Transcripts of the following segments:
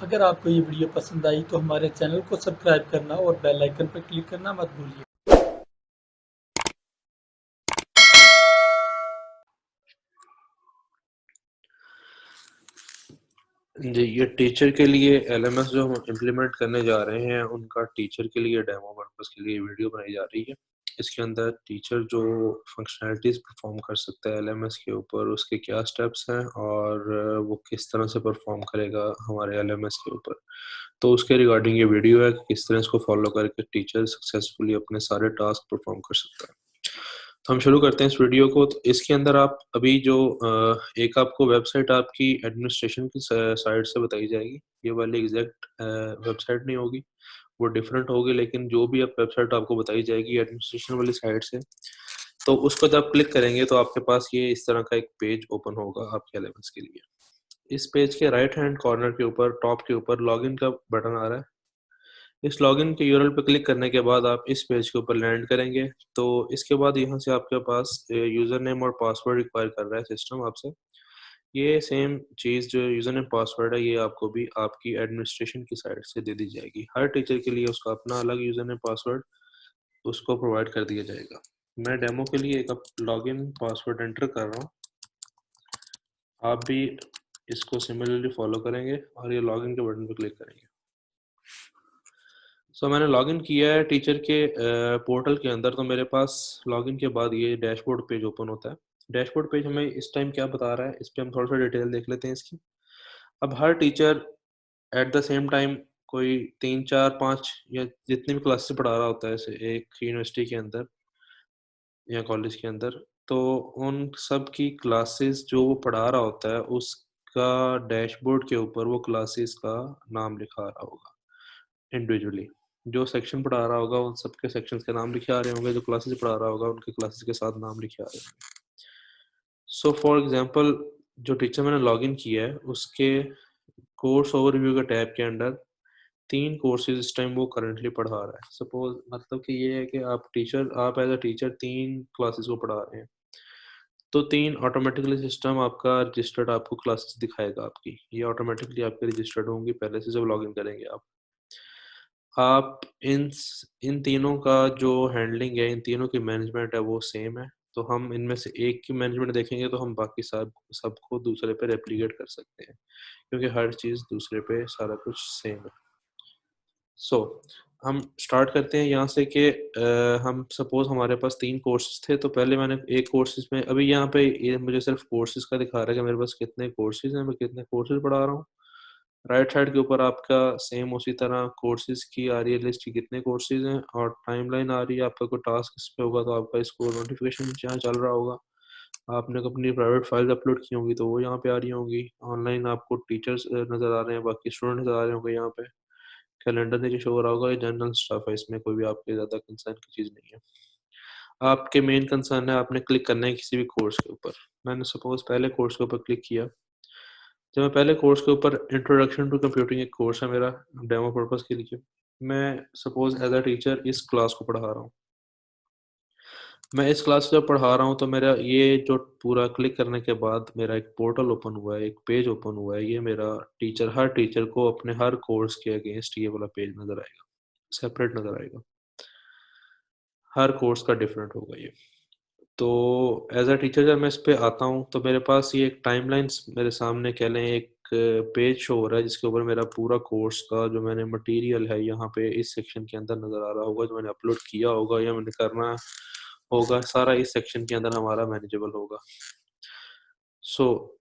अगर आपको ये वीडियो पसंद आई तो हमारे चैनल को सब्सक्राइब करना और बेल आइकन पर क्लिक करना मत भूलिए। जी, ये टीचर के लिए एलएमएस जो हम इम्प्लीमेंट करने जा रहे हैं, उनका टीचर के लिए डेमो पर्पस के लिए वीडियो बनाई जा रही है। इसके अंदर टीचर जो फंक्शनैलिटीज़ परफॉर्म कर सकता है एलएमएस के ऊपर, उसके क्या स्टेप्स हैं और वो किस तरह से परफॉर्म करेगा हमारे एलएमएस के ऊपर। तो उसके रिगार्डिंग ये वीडियो है कि किस तरह इसको फॉलो करके टीचर सक्सेसफुली अपने सारे टास्क परफॉर्म कर सकता है। तो हम शुरू करते हैं इस वीडियो को। तो इसके अंदर आप अभी जो एक आपको वेबसाइट आपकी एडमिनिस्ट्रेशन की साइड से बताई जाएगी। ये वाली एग्जैक्ट वेबसाइट नहीं होगी, वो डिफरेंट होगी, लेकिन जो भी आप वेबसाइट आपको बताई जाएगी एडमिनिस्ट्रेशन वाली साइड से, तो उसको जब आप क्लिक करेंगे तो आपके पास ये इस तरह का एक पेज ओपन होगा आपके एलएमएस के लिए। इस पेज के राइट हैंड कॉर्नर के ऊपर टॉप के ऊपर लॉगिन का बटन आ रहा है। इस लॉगिन के यूआरएल पर क्लिक करने के बाद आप इस पेज के ऊपर लैंड करेंगे। तो इसके बाद यहाँ से आपके पास यूज़र नेम और पासवर्ड रिक्वायर कर रहा है सिस्टम आपसे। ये सेम चीज़ जो यूज़र नेम पासवर्ड है, ये आपको भी आपकी एडमिनिस्ट्रेशन की साइड से दे दी जाएगी। हर टीचर के लिए उसका अपना अलग यूज़र नेम पासवर्ड उसको प्रोवाइड कर दिया जाएगा। मैं डेमो के लिए एक लॉगिन पासवर्ड एंटर कर रहा हूँ, आप भी इसको सिमिलरली फॉलो करेंगे और ये लॉगिन के बटन पर क्लिक करेंगे। मैंने लॉगिन किया है टीचर के पोर्टल के अंदर। तो मेरे पास लॉगिन के बाद ये डैशबोर्ड पेज ओपन होता है। डैशबोर्ड पेज हमें इस टाइम क्या बता रहा है, इस पर हम थोड़ा सा डिटेल देख लेते हैं इसकी। अब हर teacher at the same time कोई 3, 4, 5 या जितनी भी क्लासेस पढ़ा रहा होता है ऐसे एक यूनिवर्सिटी के अंदर या कॉलेज के अंदर, तो उन सब की क्लासेस जो वो पढ़ा रहा होता है उसका डैशबोर्ड के ऊपर वो क्लासेस का नाम लिखा रहा होगा इंडिविजुअली। जो सेक्शन पढ़ा रहा होगा उन सबके सेक्शंस के नाम लिखे आ रहे होंगे, जो क्लासेस पढ़ा रहा होगा उनके क्लासेस के साथ नाम लिखे आ रहे होंगे। सो फॉर एग्जांपल, जो टीचर मैंने लॉगिन किया है उसके कोर्स ओवरव्यू के टैब के अंदर 3 कोर्सेज इस टाइम वो करंटली पढ़ा रहा है। सपोज मतलब कि ये है कि आप एज अ टीचर 3 क्लासेस को पढ़ा रहे हैं, तो 3 ऑटोमेटिकली सिस्टम आपका रजिस्टर्ड आपको क्लासेस दिखाएगा आपकी। ये ऑटोमेटिकली आपके रजिस्टर्ड होंगी पहले से जब लॉगिन करेंगे आप इन तीनों का जो हैंडलिंग है, इन तीनों की मैनेजमेंट है वो सेम है। तो हम इनमें से एक की मैनेजमेंट देखेंगे तो हम बाकी सबको दूसरे पे रेप्लिकेट कर सकते हैं, क्योंकि हर चीज़ दूसरे पे सारा कुछ सेम है। सो हम स्टार्ट करते हैं यहाँ से कि हम सपोज हमारे पास 3 कोर्सेज थे। तो पहले मैंने एक कोर्सेज में, अभी यहाँ पे ये मुझे सिर्फ कोर्सेज का दिखा रहा है कि मेरे पास कितने कोर्सेज हैं, मैं कितने कोर्सेज पढ़ा रहा हूँ। राइट साइड के ऊपर आपका सेम उसी तरह कोर्सेज की आ रही है लिस्ट की कितने कोर्सेज हैं, और टाइमलाइन आ रही है। आपका कोई टास्क इस पे होगा तो आपका इसको नोटिफिकेशन यहाँ चल रहा होगा। आपने अपनी प्राइवेट फाइल अपलोड की होंगी तो वो यहाँ पे आ रही होंगी। ऑनलाइन आपको टीचर्स नज़र आ रहे हैं, बाकी स्टूडेंट नज़र आ रहे होंगे यहाँ पे। कैलेंडर नीचे शो हो रहा होगा। ये जनरल स्टाफ है, इसमें कोई भी आपके ज़्यादा कंसर्न की चीज़ नहीं है। आपके मेन कंसर्न है आपने क्लिक करना है किसी भी कोर्स के ऊपर। मैंने सपोज पहले कोर्स के ऊपर क्लिक किया। जब मैं पहले कोर्स के ऊपर इंट्रोडक्शन टू कंप्यूटिंग एक कोर्स है मेरा डेमो पर्पस के लिए, मैं सपोज एज अ टीचर इस क्लास को पढ़ा रहा हूँ। मैं इस क्लास जब पढ़ा रहा हूँ तो मेरा ये जो पूरा क्लिक करने के बाद मेरा एक पोर्टल ओपन हुआ है, एक पेज ओपन हुआ है। ये मेरा हर टीचर को अपने हर कोर्स के अगेंस्ट ये वाला पेज नज़र आएगा, सेपरेट नज़र आएगा। हर कोर्स का डिफरेंट होगा ये। तो एज अ टीचर जब मैं इस पे आता हूँ तो मेरे पास ये एक टाइमलाइन मेरे सामने कह लें एक पेज शो हो रहा है, जिसके ऊपर मेरा पूरा कोर्स का जो मैंने मटेरियल है यहाँ पे इस सेक्शन के अंदर नज़र आ रहा होगा, जो मैंने अपलोड किया होगा या मैंने करना होगा, सारा इस सेक्शन के अंदर हमारा मैनेजेबल होगा। सो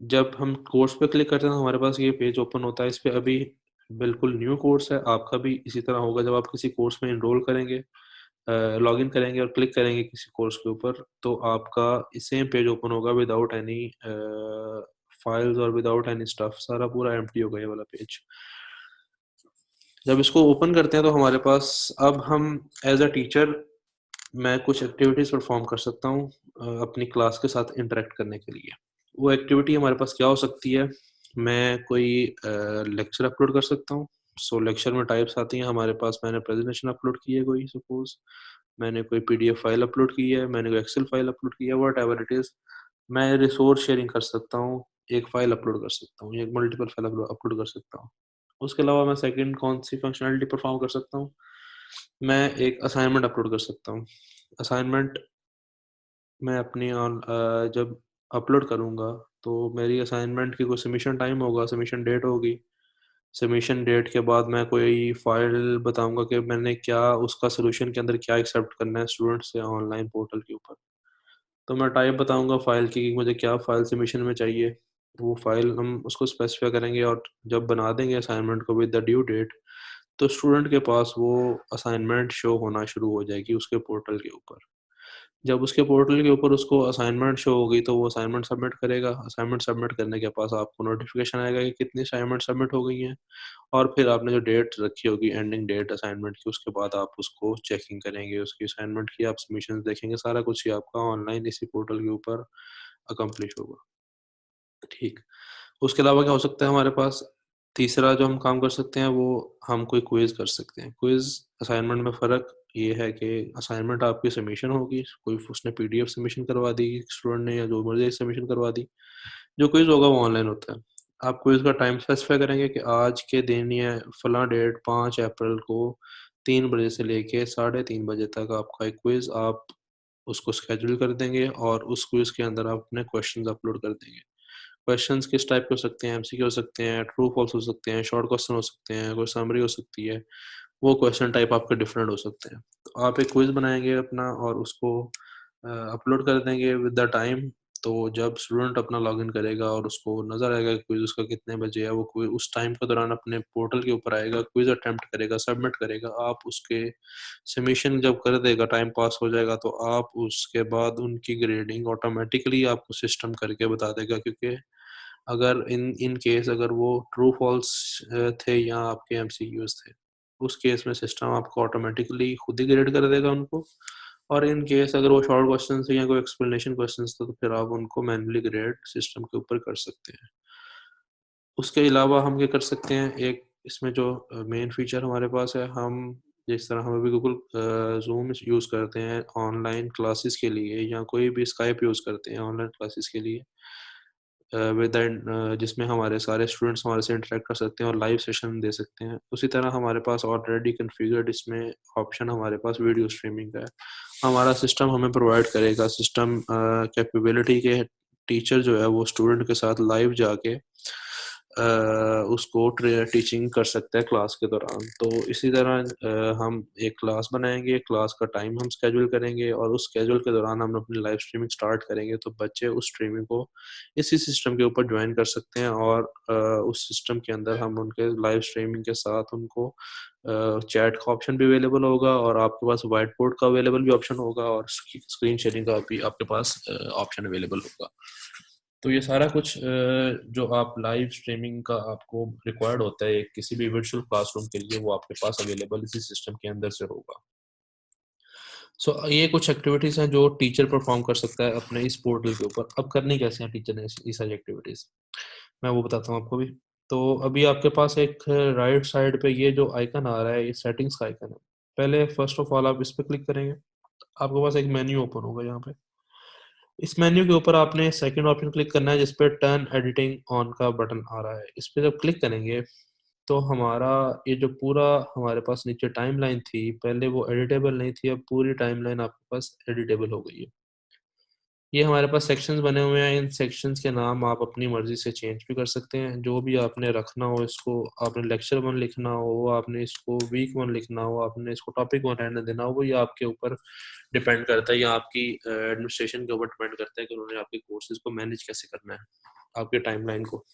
जब हम कोर्स पे क्लिक करते हैं तो हमारे पास ये पेज ओपन होता है। इस पे अभी बिल्कुल न्यू कोर्स है, आपका भी इसी तरह होगा। जब आप किसी कोर्स में इनरोल करेंगे, लॉगिन करेंगे और क्लिक करेंगे किसी कोर्स के ऊपर, तो आपका सेम पेज ओपन होगा विदाउट एनी फाइल्स और विदाउट एनी स्टफ। सारा पूरा एम्प्टी होगा ये वाला पेज। जब इसको ओपन करते हैं तो हमारे पास अब हम एज अ टीचर मैं कुछ एक्टिविटीज़ परफॉर्म कर सकता हूँ अपनी क्लास के साथ इंटरेक्ट करने के लिए। वो एक्टिविटी हमारे पास क्या हो सकती है, मैं कोई लेक्चर अपलोड कर सकता हूँ। लेक्चर में टाइप्स आती हैं हमारे पास। मैंने प्रेजेंटेशन अपलोड की है कोई, सपोज मैंने कोई पीडीएफ फाइल अपलोड की है, मैंने कोई एक्सेल फाइल अपलोड की है, वट एवर इट इज़। मैं रिसोर्स शेयरिंग कर सकता हूँ एक फ़ाइल अपलोड कर सकता हूँ या मल्टीपल फ़ाइल अपलोड कर सकता हूँ। उसके अलावा मैं सेकंड कौन-सी फ़ंक्शनैलिटी परफ़ॉर्म कर सकता हूँ? मैं एक असाइनमेंट अपलोड कर सकता हूँ। असाइनमेंट मैं अपनी जब अपलोड करूँगा, तो मेरी असाइनमेंट की कोई सबमिशन टाइम होगा, सबमिशन डेट होगी। सबमिशन डेट के बाद मैं कोई फ़ाइल बताऊँगा कि मैंने क्या उसका सॉल्यूशन के अंदर क्या एक्सेप्ट करना है स्टूडेंट से ऑनलाइन पोर्टल के ऊपर। तो मैं टाइप बताऊँगा फ़ाइल की कि मुझे क्या फ़ाइल सबमिशन में चाहिए। वो फ़ाइल हम उसको स्पेसिफ़ाई करेंगे और जब बना देंगे असाइनमेंट को विद द ड्यू डेट, तो स्टूडेंट के पास वो असाइनमेंट शो होना शुरू हो जाएगी उसके पोर्टल के ऊपर। जब उसके पोर्टल के ऊपर उसको असाइनमेंट शो होगी, तो वो असाइनमेंट सबमिट करेगा। असाइनमेंट सबमिट करने के पास आपको नोटिफ़िकेशन आएगा कि कितनी असाइनमेंट सबमिट हो गई हैं और फिर आपने जो डेट रखी होगी एंडिंग डेट असाइनमेंट की, उसके बाद आप उसको चेकिंग करेंगे, उसकी असाइनमेंट की आप सबमिशंस देखेंगे, सारा कुछ ही आपका ऑनलाइन इसी पोर्टल के ऊपर अकम्प्लिश होगा। ठीक। उसके अलावा क्या हो सकता है हमारे पास? तीसरा जो हम काम कर सकते हैं वो हम कोई क्विज़ कर सकते हैं। क्विज़ असाइनमेंट में फ़र्क ये है कि असाइनमेंट आपकी सबमिशन होगी, कोई उसने पीडीएफ सबमिशन करवा दी स्टूडेंट ने या जो मर्ज़ी सबमिशन करवा दी। जो क्विज़ होगा वो ऑनलाइन होता है। आप क्विज़ का टाइम स्पेसिफ़ाई करेंगे कि आज के दिन या फलाँ डेट 5 अप्रैल को 3 बजे से लेके साढ़े 3 बजे तक आपका एक क्विज़ आप उसको शेड्यूल कर देंगे और उस क्विज़ के अंदर आप अपने क्वेश्चंस अपलोड कर देंगे। क्वेश्चंस किस टाइप के हो सकते हैं? एमसीक्यू हो सकते हैं, ट्रू फॉल्स हो सकते हैं, शॉर्ट क्वेश्चन हो सकते हैं, कोई समरी हो सकती है। वो क्वेश्चन टाइप आपके डिफरेंट हो सकते हैं। तो आप एक क्विज़ बनाएँगे अपना और उसको अपलोड कर देंगे विद द टाइम। तो जब स्टूडेंट अपना लॉगिन करेगा और उसको नज़र आएगा कि क्विज़ उसका कितने बजे है, वो क्विज़ उस टाइम के दौरान अपने पोर्टल के ऊपर आएगा, क्विज़ अटेम्प्ट करेगा, सबमिट करेगा। आप उसके सबमिशन जब कर देगा, टाइम पास हो जाएगा, तो आप उसके बाद उनकी ग्रेडिंग ऑटोमैटिकली आपको सिस्टम करके बता देगा, क्योंकि अगर इन इन केस अगर वो ट्रू फॉल्स थे या आपके एमसीक्यूज़ थे, उस केस में सिस्टम आपको ऑटोमैटिकली खुद ही ग्रेड कर देगा उनको। और इन केस अगर वो शॉर्ट क्वेश्चन थे या कोई एक्सप्लेनेशन क्वेश्चंस थे, तो फिर आप उनको मैन्युअली ग्रेड सिस्टम के ऊपर कर सकते हैं। उसके अलावा हम क्या कर सकते हैं, एक इसमें जो मेन फीचर हमारे पास है, हम जिस तरह हम अभी गूगल ज़ूम यूज़ करते हैं ऑनलाइन क्लासेस के लिए या कोई भी स्काइप यूज़ करते हैं ऑनलाइन क्लासेस के लिए, जिसमें हमारे सारे स्टूडेंट्स हमारे से इंटरेक्ट कर सकते हैं और लाइव सेशन दे सकते हैं। उसी तरह हमारे पास ऑलरेडी कॉन्फ़िगर्ड इसमें ऑप्शन हमारे पास वीडियो स्ट्रीमिंग का है। हमारा सिस्टम हमें प्रोवाइड करेगा सिस्टम कैपेबिलिटी के टीचर जो है वो स्टूडेंट के साथ लाइव जाके उसको टीचिंग कर सकता है क्लास के दौरान। तो इसी तरह हम एक क्लास बनाएँगे, क्लास का टाइम हम शेड्यूल करेंगे और उस शेड्यूल के दौरान हम अपनी लाइव स्ट्रीमिंग स्टार्ट करेंगे, तो बच्चे उस स्ट्रीमिंग को इसी सिस्टम के ऊपर जॉइन कर सकते हैं और उस सिस्टम के अंदर हम उनके लाइव स्ट्रीमिंग के साथ उनको चैट का ऑप्शन भी अवेलेबल होगा और आपके पास व्हाइट बोर्ड का अवेलेबल भी ऑप्शन होगा और स्क्रीन शेयरिंग का भी आपके पास ऑप्शन अवेलेबल होगा। तो ये सारा कुछ जो आप लाइव स्ट्रीमिंग का आपको रिक्वायर्ड होता है किसी भी वर्चुअल क्लासरूम के लिए, वो आपके पास अवेलेबल इसी सिस्टम के अंदर से होगा। सो ये कुछ एक्टिविटीज़ हैं जो टीचर परफॉर्म कर सकता है अपने इस पोर्टल के ऊपर। अब करनी कैसे है टीचर ने ये सारी एक्टिविटीज़, मैं वो बताता हूँ आपको भी। तो अभी आपके पास एक राइट साइड पे ये जो आइकन आ रहा है, ये सेटिंग्स का आइकन है। पहले फर्स्ट ऑफ ऑल आप इस पे क्लिक करेंगे, आपके पास एक मेन्यू ओपन होगा यहाँ पे। इस मेन्यू के ऊपर आपने सेकंड ऑप्शन क्लिक करना है जिस पे टर्न एडिटिंग ऑन का बटन आ रहा है। इस पे जब क्लिक करेंगे तो हमारा ये जो पूरा हमारे पास नीचे टाइमलाइन थी, पहले वो एडिटेबल नहीं थी, अब पूरी टाइमलाइन आपके पास एडिटेबल हो गई है। ये हमारे पास सेक्शंस बने हुए हैं, इन सेक्शंस के नाम आप अपनी मर्ज़ी से चेंज भी कर सकते हैं। जो भी आपने रखना हो, इसको आपने लेक्चर 1 लिखना हो, आपने इसको वीक 1 लिखना हो, आपने इसको टॉपिक 1 रहने देना हो, वो ये आपके ऊपर डिपेंड करता है या आपकी एडमिनिस्ट्रेशन के ऊपर डिपेंड करता है कि उन्होंने आपके कोर्सेज़ को मैनेज कैसे करना है, आपके टाइमलाइन को।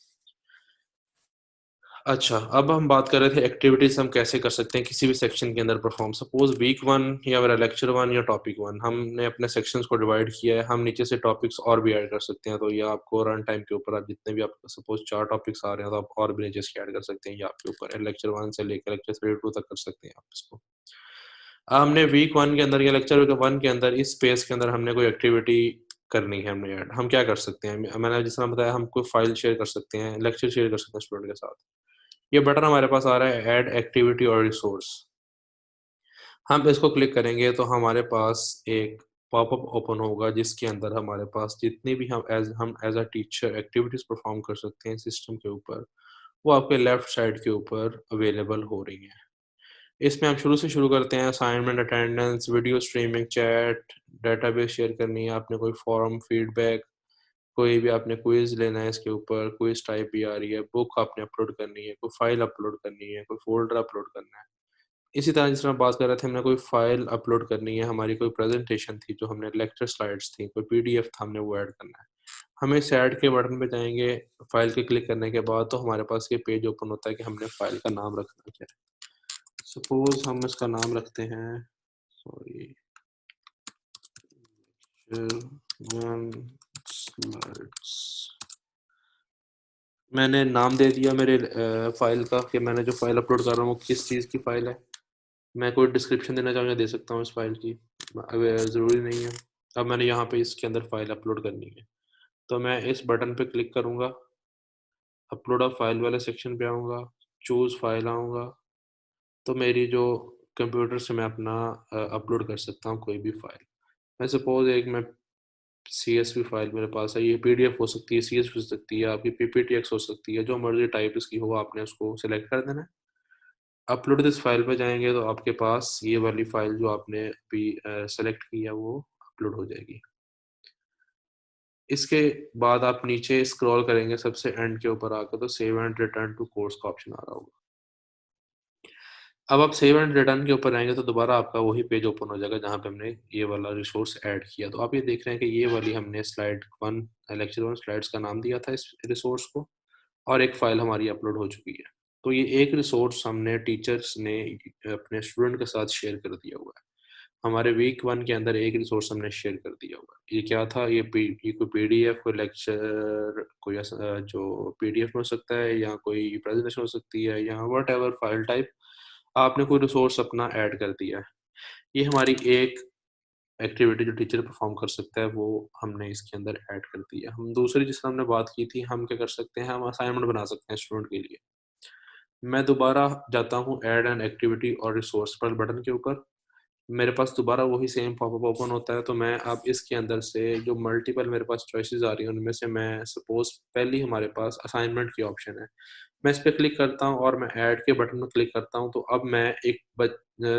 अच्छा, अब हम बात कर रहे थे एक्टिविटीज़ हम कैसे कर सकते हैं किसी भी सेक्शन के अंदर परफ़ॉर्म। सपोज़ वीक 1 या मेरा लेक्चर 1 या टॉपिक 1 हमने अपने सेक्शंस को डिवाइड किया है, हम नीचे से टॉपिक्स और भी ऐड कर सकते हैं। तो ये आपको रन टाइम के ऊपर आप जितने भी आपके सपोज़ 4 टॉपिक्स आ रहे हैं, तो आप और भी नीचे से ऐड कर सकते हैं, ये आपके ऊपर है। लेक्चर 1 से लेकर लेक्चर 32 तक कर सकते हैं आप इसको। हमने वीक 1 के अंदर या लेक्चर 1 के अंदर इस स्पेस के अंदर हमने कोई एक्टिविटी करनी है हमने ऐड। हम क्या कर सकते हैं? मैंने जिस तरह बताया हम कोई फ़ाइल शेयर कर सकते हैं, लेक्चर शेयर कर सकते हैं स्टूडेंट के साथ। ये बटन हमारे पास आ रहा है ऐड एक्टिविटी और रिसोर्स। हम इसको क्लिक करेंगे तो हमारे पास एक पॉपअप ओपन होगा जिसके अंदर हमारे पास जितनी भी हम as a teacher activities perform कर सकते हैं सिस्टम के ऊपर, वो आपके लेफ्ट साइड के ऊपर अवेलेबल हो रही हैं। इसमें हम शुरू से शुरू करते हैं। Assignment, attendance, video streaming, chat, database share करनी है आपने, कोई फॉर्म, फीडबैक, कोई भी आपने क्विज़ लेना है इसके ऊपर, क्विज़ टाइप भी आ रही है, बुक आपने अपलोड करनी है, कोई फाइल अपलोड करनी है, कोई फ़ोल्डर अपलोड करना है। इसी तरह जिस तरह बात कर रहे थे, हमने कोई फाइल अपलोड करनी है, हमारी कोई प्रेज़ेंटेशन थी जो हमने लेक्चर स्लाइड्स थी, कोई पीडीएफ था हमने वो ऐड करना है। हम इस ऐड के बटन पे जाएँगे, फाइल के क्लिक करने के बाद तो हमारे पास ये पेज ओपन होता है कि हमने फाइल का नाम रखना क्या है। सपोज़ हम इसका नाम रखते हैं, सॉरी, वन स्लाइड्स। मैंने नाम दे दिया मेरे फ़ाइल का कि मैंने जो फ़ाइल अपलोड कर रहा हूँ वो किस चीज़ की फ़ाइल है। मैं कोई डिस्क्रिप्शन देना चाहूँ या दे सकता हूँ इस फ़ाइल की, ज़रूरी नहीं है। अब मैंने यहाँ पे इसके अंदर फ़ाइल अपलोड करनी है, तो मैं इस बटन पे क्लिक करूँगा, अपलोड अ फ़ाइल वाले सेक्शन पे आऊँगा, चूज़ फ़ाइल आऊँगा, तो मेरी जो कंप्यूटर से मैं अपना अपलोड कर सकता हूँ कोई भी फ़ाइल। मैं सपोज़ एक मैं सीएसवी फ़ाइल मेरे पास है, ये पीडीएफ हो सकती है, सीएसवी हो सकती है, आपकी पीपीटीएक्स हो सकती है, जो मर्ज़ी टाइप इसकी हो आपने उसको सेलेक्ट कर देना है। अपलोड दिस फ़ाइल पे जाएँगे तो आपके पास ये वाली फ़ाइल जो आपने अभी सेलेक्ट की है वो अपलोड हो जाएगी। इसके बाद आप नीचे स्क्रॉल करेंगे सबसे एंड के ऊपर आकर तो save and return to course का ऑप्शन आ रहा होगा। अब आप सेव एंड रिटर्न के ऊपर आएँगे तो दोबारा आपका वही पेज ओपन हो जाएगा जहाँ पे हमने ये वाला रिसोर्स ऐड किया। तो आप ये देख रहे हैं कि ये वाली हमने स्लाइड 1 लेक्चर 1 स्लाइड्स का नाम दिया था इस रिसोर्स को, और एक फ़ाइल हमारी अपलोड हो चुकी है। तो ये एक रिसोर्स हमने टीचर्स ने अपने स्टूडेंट के साथ शेयर कर दिया हुआ है। हमारे वीक 1 के अंदर एक रिसोर्स हमने शेयर कर दिया हुआ है। ये क्या था? ये कोई पीडीएफ, कोई लेक्चर, कोई ऐसा जो पीडीएफ में हो सकता है या कोई प्रेज़ेंटेशन हो सकती है या व्हाटएवर फ़ाइल टाइप, आपने कोई रिसोर्स अपना ऐड कर दिया है। ये हमारी एक एक्टिविटी जो टीचर परफ़ॉर्म कर सकता है, वो हमने इसके अंदर ऐड कर दी है। हम दूसरी जिस तरह हमने बात की थी, हम क्या कर सकते हैं, हम असाइनमेंट बना सकते हैं स्टूडेंट के लिए। मैं दोबारा जाता हूँ ऐड एन एक्टिविटी और रिसोर्स पर बटन के ऊपर। मेरे पास दोबारा वही सेम पॉपअप ओपन होता है, तो मैं अब इसके अंदर से जो मल्टीपल मेरे पास चॉइसेस आ रही हैं, उनमें से मैं सपोज़ पहली हमारे पास असाइनमेंट की ऑप्शन है। मैं इस पे क्लिक करता हूँ और मैं ऐड के बटन में क्लिक करता हूँ, तो अब मैं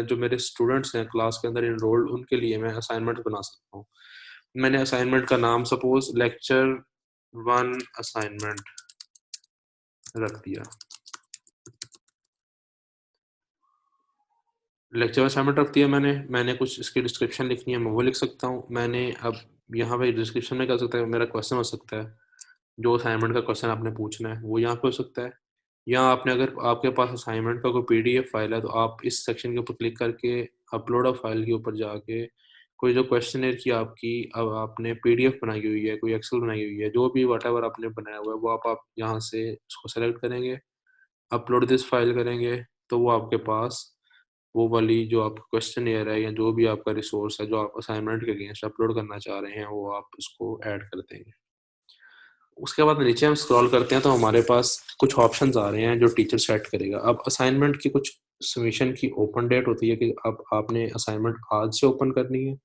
जो मेरे स्टूडेंट्स हैं क्लास के अंदर एनरोल्ड, उनके लिए मैं असाइनमेंट बना सकता हूँ। मैंने असाइनमेंट का नाम सपोज़ लेक्चर 1 असाइनमेंट रख दिया। लेक्चर असाइनमेंट रख दिया मैंने कुछ इसकी डिस्क्रिप्शन लिखनी है, मैं वो लिख सकता हूँ। मैंने अब यहाँ पे डिस्क्रिप्शन में क्या हो सकता है, मेरा क्वेश्चन हो सकता है, जो असाइनमेंट का क्वेश्चन आपने पूछना है, वो यहाँ पे हो सकता है। या आपने अगर आपके पास असाइनमेंट का कोई पीडीएफ फाइल है, तो आप इस सेक्शन के ऊपर क्लिक करके अपलोड अ फाइल के ऊपर जाके कोई जो क्वेश्चनेयर की आपकी अब आपने पीडीएफ बनाई हुई है, कोई एक्सेल बनाई हुई है, जो भी व्हाटएवर आपने बनाया हुआ है, वो आप यहाँ से उसको सेलेक्ट करेंगे, अपलोड दिस फाइल करेंगे, तो वो आपके पास वो वाली जो आपका क्वेश्चनियर है या जो भी आपका रिसोर्स है, जो आप असाइनमेंट के अगेंस्ट अपलोड करना चाह रहे हैं, वो आप उसको ऐड कर देंगे। उसके बाद नीचे हम स्क्रॉल करते हैं तो हमारे पास कुछ ऑप्शंस आ रहे हैं जो टीचर सेट करेगा। अब असाइनमेंट की कुछ सबमिशन की ओपन डेट होती है कि अब आपने असाइनमेंट आज से ओपन करनी है,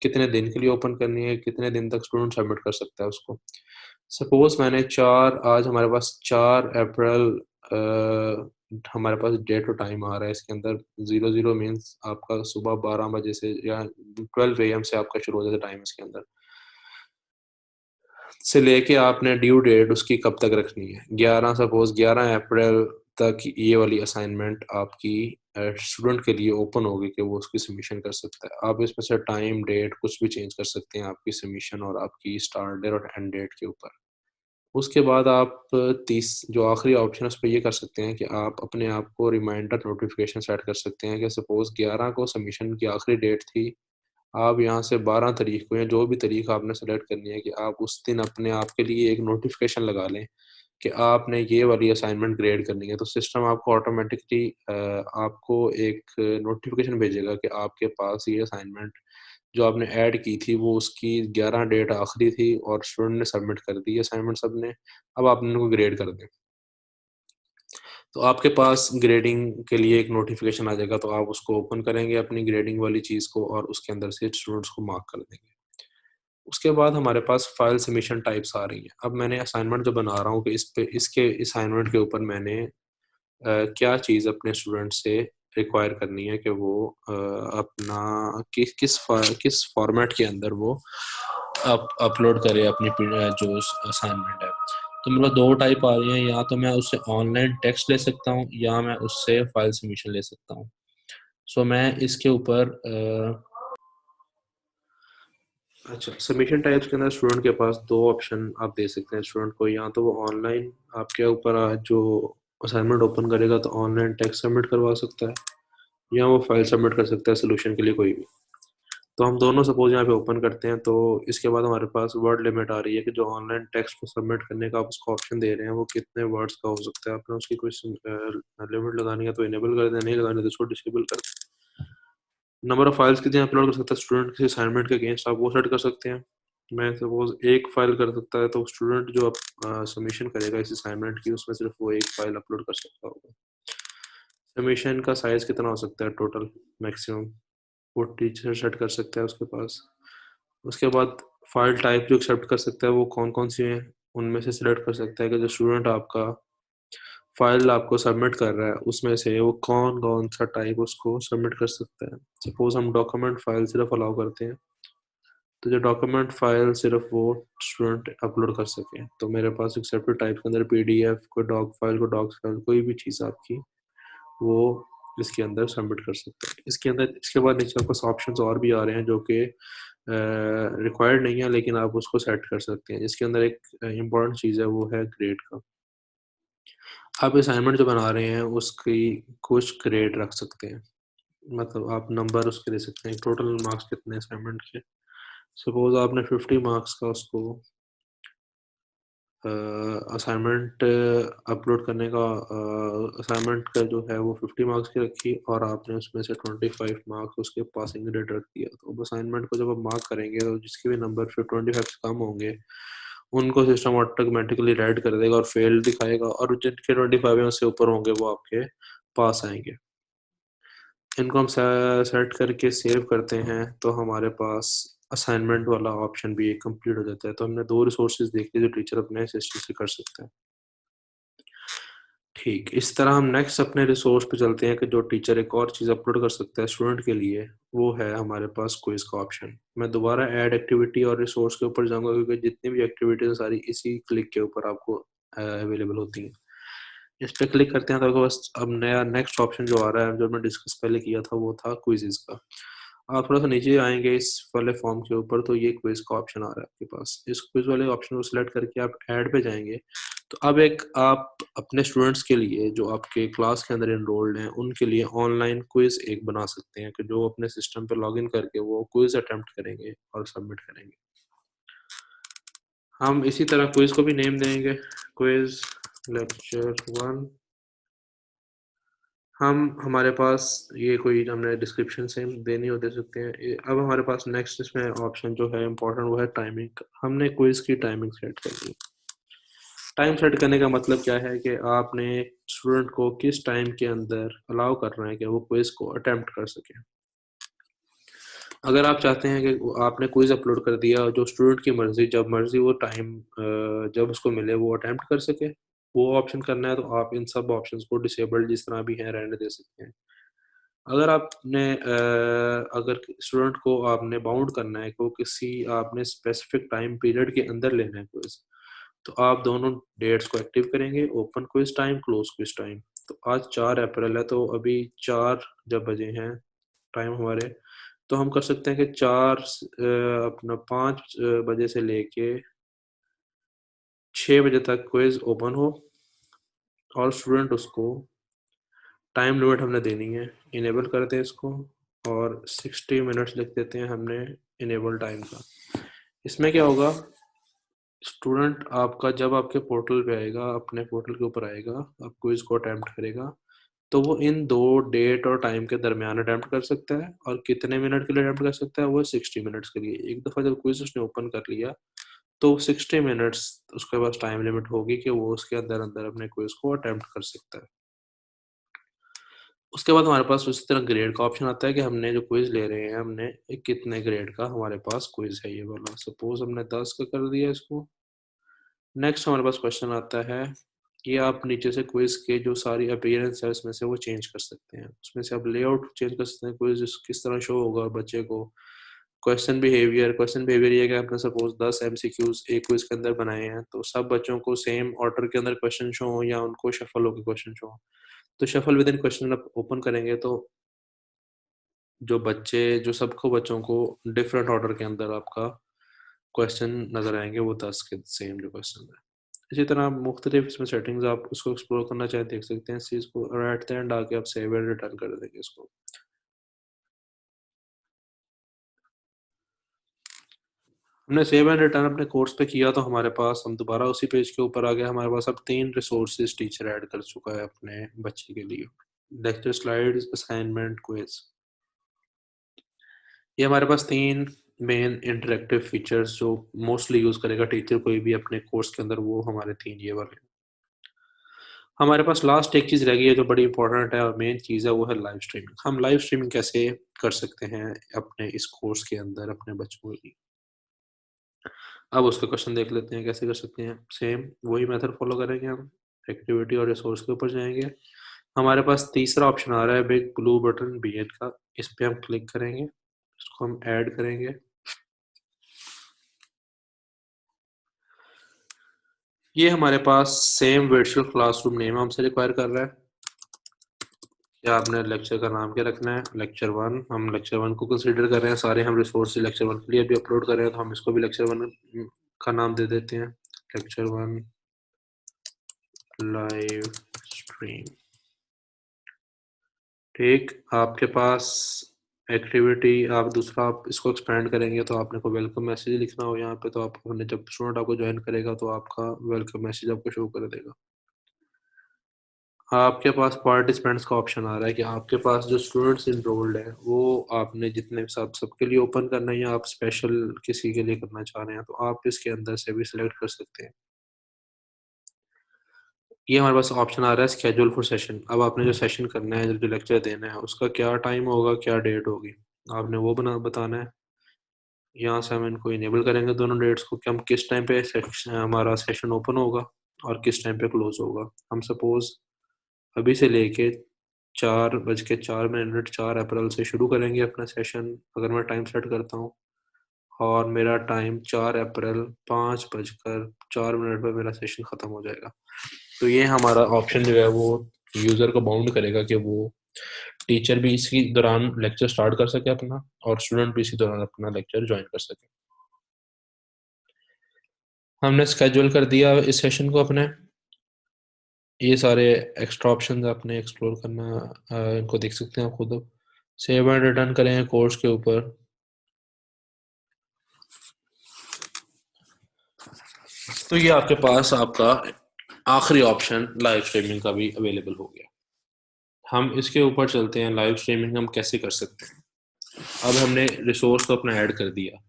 कितने दिन के लिए ओपन करनी है, कितने दिन तक स्टूडेंट सबमिट कर सकता है उसको। सपोज़ मैंने 4 आज हमारे पास 4 अप्रैल हमारे पास डेट और टाइम आ रहा है इसके अंदर 00 मीन्स आपका सुबह 12 बजे से या 12 एएम से आपका शुरू हो जाता है टाइम इसके अंदर। से लेके आपने ड्यू डेट उसकी कब तक रखनी है। 11 सपोज़ 11 अप्रैल तक ये वाली असाइनमेंट आपकी स्टूडेंट के लिए ओपन होगी कि वो उसकी सबमिशन कर सकता है। आप इसमें से टाइम, डेट कुछ भी चेंज कर सकते हैं आपकी सबमिशन और आपकी स्टार्ट डेट और एंड डेट के ऊपर। उसके बाद आप जो आखिरी ऑप्शन है उस पे ये कर सकते हैं कि आप अपने आप को रिमाइंडर नोटिफ़िकेशन सेट कर सकते हैं कि सपोज़ 11 को सबमिशन की आखिरी डेट थी। आप यहाँ से 12 तारीख को या जो भी तारीख आपने सेलेक्ट करनी है कि आप उस दिन अपने आप के लिए एक नोटिफ़िकेशन लगा लें कि आपने ये वाली असाइनमेंट ग्रेड करनी है। तो सिस्टम आपको ऑटोमेटिकली आपको एक नोटिफ़िकेशन भेजेगा कि आपके पास ये असाइनमेंट जो आपने ऐड की थी वो उसकी 11 डेट आखिरी थी और स्टूडेंट ने सबमिट कर दी असाइनमेंट सबने, अब आप उनको ग्रेड कर दें। तो आपके पास ग्रेडिंग के लिए एक नोटिफ़िकेशन आ जाएगा, तो आप उसको ओपन करेंगे अपनी ग्रेडिंग वाली चीज़ को और उसके अंदर से स्टूडेंट्स को मार्क कर देंगे। उसके बाद हमारे पास फाइल सबमिशन टाइप्स आ रही हैं। अब मैंने असाइनमेंट जो बना रहा हूँ कि इसके असाइनमेंट के ऊपर मैंने क्या चीज़ अपने स्टूडेंट से रिक्वायर करनी है कि वो अपना किस फॉर्मेट के अंदर वो अपलोड करे अपनी जो असाइनमेंट है। तो मेरे पास दो टाइप आ रही हैं, या तो मैं उससे ऑनलाइन टेक्स्ट ले सकता हूँ या मैं उससे फाइल सबमिशन ले सकता हूँ। सो मैं इसके ऊपर अच्छा, सबमिशन टाइप्स के अंदर स्टूडेंट के पास दो ऑप्शन आप दे सकते हैं स्टूडेंट को। या तो वो ऑनलाइन आपके ऊपर जो असाइनमेंट ओपन करेगा तो ऑनलाइन टेक्स्ट सबमिट करवा सकता है, या वो फाइल सबमिट कर सकता है सोल्यूशन के लिए कोई भी। तो हम दोनों सपोज यहाँ पे ओपन करते हैं, तो इसके बाद हमारे पास वर्ड लिमिट आ रही है कि जो ऑनलाइन टेक्स्ट को सबमिट करने का आप उसको ऑप्शन दे रहे हैं वो कितने वर्ड्स का हो सकता है। आपने उसकी कोई लिमिट लगानी है तो इनेबल कर दें, नहीं लगानी तो उसको डिसेबल कर दें। नंबर ऑफ फाइल्स कितने अपलोड कर सकता है स्टूडेंट किसी असाइनमेंट के अगेंस्ट, आप वो सेट कर सकते हैं। मैं सपोज एक फाइल कर सकता है, तो स्टूडेंट जो सबमिशन करेगा इस असाइनमेंट की उसमें सिर्फ वो एक फाइल अपलोड कर सकता होगा। सबमिशन का साइज कितना हो सकता है टोटल मैक्सिमम, वो टीचर सेट कर सकता है उसके पास। उसके बाद फाइल टाइप जो एक्सेप्ट कर सकता है वो कौन कौन सी हैं, उनमें से सिलेक्ट कर सकता है कि जो स्टूडेंट आपका फाइल आपको सबमिट कर रहा है उसमें से वो कौन कौन सा टाइप उसको सबमिट कर सकता है। सपोज हम डॉक्यूमेंट फाइल सिर्फ अलाउ करते हैं, तो जो डॉक्यूमेंट फाइल सिर्फ वो स्टूडेंट अपलोड कर सके। तो मेरे पास एक्सेप्टेड टाइप के अंदर पीडीएफ, कोई डॉक फाइल, कोई डॉक्स फाइल, कोई भी चीज़ आपकी वो इसके अंदर सबमिट कर सकते हैं। इसके अंदर इसके बाद नीचे आपको ऑप्शंस और भी आ रहे हैं जो कि रिक्वायर्ड नहीं है, लेकिन आप उसको सेट कर सकते हैं। इसके अंदर एक इम्पॉर्टेंट चीज़ है वो है ग्रेड का। आप असाइनमेंट जो बना रहे हैं उसकी कुछ ग्रेड रख सकते हैं, मतलब आप नंबर उसके दे सकते हैं टोटल मार्क्स कितने असाइनमेंट के। सपोज आपने 50 मार्क्स का उसको असाइनमेंट अपलोड करने का असाइनमेंट का जो है वो 50 मार्क्स की रखी, और आपने उसमें से 25 मार्क्स उसके पासिंग ग्रेड रख दिया। तो अब असाइनमेंट को जब आप मार्क करेंगे तो जिसके भी नंबर फिर 25 से कम होंगे उनको सिस्टम ऑटोमेटिकली रेड कर देगा और फेल दिखाएगा, और जिनके 25 से ऊपर होंगे वो आपके पास आएंगे। इनको हम सेट करके सेव करते हैं तो हमारे पास असाइनमेंट वाला ऑप्शन भी कंप्लीट हो जाता है। तो हमने दो रिसोर्सेज देख लिए जो टीचर अपने सिस्टम से कर सकते हैं। ठीक, इस तरह हम नेक्स्ट अपने रिसोर्स पे चलते हैं कि जो टीचर एक और चीज़ अपलोड कर सकता है स्टूडेंट के लिए, वो है हमारे पास क्विज का ऑप्शन। मैं दोबारा ऐड एक्टिविटी और रिसोर्स के ऊपर जाऊंगा क्योंकि जितनी भी एक्टिविटीज सारी इसी क्लिक के ऊपर आपको अवेलेबल होती हैं। इस पर क्लिक करते हैं तो बस अब नया नेक्स्ट ऑप्शन जो आ रहा है, जो मैं डिस्कस पहले किया था, वो था क्विजेज का। आप थोड़ा सा नीचे आएंगे इस वाले फॉर्म के ऊपर तो ये क्विज का ऑप्शन आ रहा है आपके पास। इस क्विज वाले ऑप्शन को सिलेक्ट करके आप ऐड पे जाएंगे। तो अब एक आप अपने स्टूडेंट्स के लिए जो आपके क्लास के अंदर इनरोल्ड हैं उनके लिए ऑनलाइन क्विज एक बना सकते हैं कि जो अपने सिस्टम पे लॉगिन करके वो क्विज अटेम्प्ट करेंगे और सबमिट करेंगे। हम इसी तरह क्विज को भी नेम देंगे क्विज लेक्चर 1। हम हमारे पास ये कोई हमने डिस्क्रिप्शन से देनी हो दे सकते हैं। अब हमारे पास नेक्स्ट इसमें ऑप्शन जो है इम्पोर्टेंट वो है टाइमिंग। हमने क्विज की टाइमिंग सेट कर दी। टाइम सेट करने का मतलब क्या है कि आपने स्टूडेंट को किस टाइम के अंदर अलाउ कर रहे हैं कि वो क्विज को अटेम्प्ट कर सके। अगर आप चाहते हैं कि आपने क्विज अपलोड कर दिया, जो स्टूडेंट की मर्जी जब मर्जी वो टाइम जब उसको मिले वो अटेम्प्ट कर सके, वो ऑप्शन करना है तो आप इन सब ऑप्शंस को डिसेबल्ड जिस तरह भी हैं रहने दे सकते हैं। अगर आपने अगर स्टूडेंट को आपने बाउंड करना है कि वो किसी आपने स्पेसिफिक टाइम पीरियड के अंदर लेना है क्विज, तो आप दोनों डेट्स को एक्टिव करेंगे, open quiz time, close quiz time. तो आज 4 अप्रैल है, तो अभी 4 जब बजे हैं टाइम हमारे, तो हम कर सकते हैं कि 4 अपना 5 बजे से लेके 6 बजे तक क्विज ओपन हो, और स्टूडेंट उसको टाइम लिमिट हमने देनी है, इनेबल करते हैं इसको, और 60 मिनट्स लिख देते हैं हमने इनेबल टाइम का। इसमें क्या होगा, स्टूडेंट आपका जब आपके पोर्टल पे आएगा, अपने पोर्टल के ऊपर आएगा, आप क्विज को अटेम्प्ट करेगा, तो वो इन दो डेट और टाइम के दरमियान अटेम्प्ट कर सकता है। और कितने मिनट के लिए अटेम्प्ट कर सकता है, वो 60 मिनट्स के लिए। एक दफ़ा जब क्विज उसने ओपन कर लिया तो 60 मिनट्स उसके पास टाइम लिमिट होगी कि वो उसके अंदर अंदर अपने क्विज को अटेम्प्ट कर सकता है। उसके बाद हमारे पास उसी तरह ग्रेड का ऑप्शन आता है कि हमने जो क्विज ले रहे हैं हमने कितने ग्रेड का हमारे पास क्विज है ये वाला। सपोज हमने 10 का कर दिया इसको। नेक्स्ट हमारे पास क्वेश्चन आता है कि आप नीचे से क्विज के जो सारी अपीयरेंस है उसमें से वो चेंज कर सकते हैं। उसमें से आप लेआउट चेंज कर सकते हैं, क्विज किस तरह शो होगा बच्चे को। क्वेश्चन बिहेवियर ये कि आपने सपोज 10 एमसीक्यूज एक क्विज के अंदर बनाए हैं, तो सब बच्चों को सेम ऑर्डर के अंदर क्वेश्चन शो हो या उनको शफल होकर क्वेश्चन शो हो। तो शफल विद इन क्वेश्चन आप ओपन करेंगे तो जो सबको बच्चों को डिफरेंट ऑर्डर के अंदर आपका क्वेश्चन नजर आएंगे, वो 10 के सेम जो क्वेश्चन है। इसी तरह आप मुख्तलिफ इसमें सेटिंग्स आप उसको एक्सप्लोर करना चाहे देख सकते हैं इस चीज़ को, और एट द एंड आके आप सेव एंड रिटर्न कर देंगे इसको। हमने सेव एंड रिटर्न अपने कोर्स पे किया तो हमारे पास हम दोबारा उसी पेज के ऊपर आ गए। हमारे पास अब 3 रिसोर्सेज टीचर ऐड कर चुका है अपने बच्चे के लिए। Lecture slides, assignment, quiz. ये हमारे पास 3 मेन इंटरेक्टिव फीचर्स जो मोस्टली यूज करेगा टीचर कोई भी अपने कोर्स के अंदर, वो हमारे 3 ये वाले। हमारे पास लास्ट एक चीज़ रह गई है जो बड़ी इंपॉर्टेंट है और मेन चीज़ है, वो है लाइव स्ट्रीमिंग। हम लाइव स्ट्रीमिंग कैसे कर सकते हैं अपने इस कोर्स के अंदर अपने बच्चों की। अब उसका क्वेश्चन देख लेते हैं कैसे कर सकते हैं। सेम वही मेथड फॉलो करेंगे हम। एक्टिविटी और रिसोर्स के ऊपर जाएंगे। हमारे पास तीसरा ऑप्शन आ रहा है बिग ब्लू बटन बीएड का, इस पर हम क्लिक करेंगे, इसको हम ऐड करेंगे। ये हमारे पास सेम वर्चुअल क्लासरूम नेम हमसे रिक्वायर कर रहा है कि आपने लेक्चर का नाम क्या रखना है। लेक्चर 1, हम लेक्चर 1 को कंसीडर कर रहे हैं। सारे हम रिसोर्स लेक्चर 1 के लिए भी अपलोड कर रहे हैं, तो हम इसको भी लेक्चर 1 का नाम दे देते हैं, लेक्चर 1 लाइव स्ट्रीम। ठीक, आपके पास एक्टिविटी आप दूसरा आप इसको एक्सपेंड करेंगे तो आपने को वेलकम मैसेज लिखना हो यहाँ पे, तो आप अपने जब स्टूडेंट आपको ज्वाइन करेगा तो आपका वेलकम मैसेज आपको शो कर देगा। आपके पास पार्टिसिपेंट्स का ऑप्शन आ रहा है कि आपके पास जो स्टूडेंट्स इनरोल्ड हैं वो आपने जितने सब सबके लिए ओपन करना है या आप स्पेशल किसी के लिए करना चाह रहे हैं, तो आप इसके अंदर से भी सिलेक्ट कर सकते हैं। ये हमारे पास ऑप्शन आ रहा है स्केड्यूल फॉर सेशन। अब आपने जो सेशन करना है, जो लेक्चर देना है, उसका क्या टाइम होगा, क्या डेट होगी, आपने वो बताना है। यहाँ से हम इनको इनेबल करेंगे दोनों डेट्स को कि हम किस टाइम पे हमारा सेशन ओपन होगा और किस टाइम पे क्लोज होगा। हम सपोज अभी से लेके 4:04 4 अप्रैल से शुरू करेंगे अपना सेशन, अगर मैं टाइम सेट करता हूँ, और मेरा टाइम 4 अप्रैल 5:04 पर मेरा सेशन ख़त्म हो जाएगा। तो ये हमारा ऑप्शन जो है वो यूज़र को बाउंड करेगा कि वो टीचर भी इसी दौरान लेक्चर स्टार्ट कर सके अपना, और स्टूडेंट भी इसी दौरान अपना लेक्चर ज्वाइन कर सके। हमने स्केड्यूल कर दिया इस सेशन को अपने। ये सारे एक्स्ट्रा ऑप्शन आपने एक्सप्लोर करना, इनको देख सकते हैं आप खुद। सेव एंड रिटर्न करें कोर्स के ऊपर। तो ये आपके पास आपका आखिरी ऑप्शन लाइव स्ट्रीमिंग का भी अवेलेबल हो गया। हम इसके ऊपर चलते हैं, लाइव स्ट्रीमिंग हम कैसे कर सकते हैं। अब हमने रिसोर्स तो अपना ऐड कर दिया,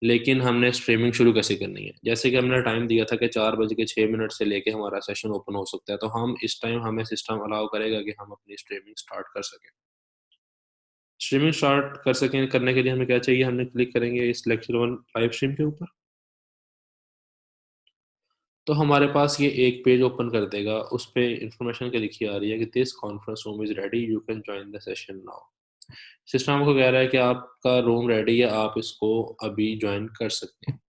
लेकिन हमने स्ट्रीमिंग शुरू कैसे करनी है। जैसे कि हमने टाइम दिया था कि 4:06 से लेके हमारा सेशन ओपन हो सकता है, तो हम इस टाइम हमें सिस्टम अलाउ करेगा कि हम अपनी स्ट्रीमिंग स्टार्ट कर सकें। स्ट्रीमिंग स्टार्ट कर सकें करने के लिए हमें क्या चाहिए, हमने क्लिक करेंगे इस लेक्चर 1 लाइव स्ट्रीम के ऊपर, तो हमारे पास ये एक पेज ओपन कर देगा। उस पे इंफॉर्मेशन क्या लिखी आ रही है कि this conference room is ready, you can join the session now. System आपको कह रहा है कि आपका रूम रेडी है, आप इसको अभी ज्वाइन कर सकते हैं।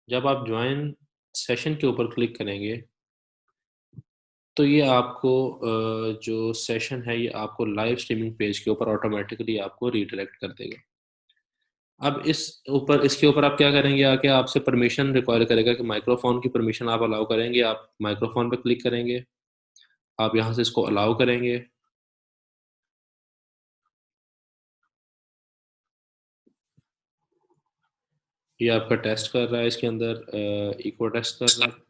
जब आप ज्वाइन सेशन के ऊपर क्लिक करेंगे तो ये आपको जो सेशन है ये आपको लाइव स्ट्रीमिंग पेज के ऊपर ऑटोमेटिकली आपको रीडायरेक्ट कर देगा। अब इसके ऊपर आप क्या करेंगे, आके आपसे परमिशन रिक्वायर करेगा कि माइक्रोफोन की परमिशन आप अलाउ करेंगे। आप माइक्रोफोन पे क्लिक करेंगे, आप यहाँ से इसको अलाउ करेंगे। ये आपका टेस्ट कर रहा है, इसके अंदर इको टेस्ट कर रहा है।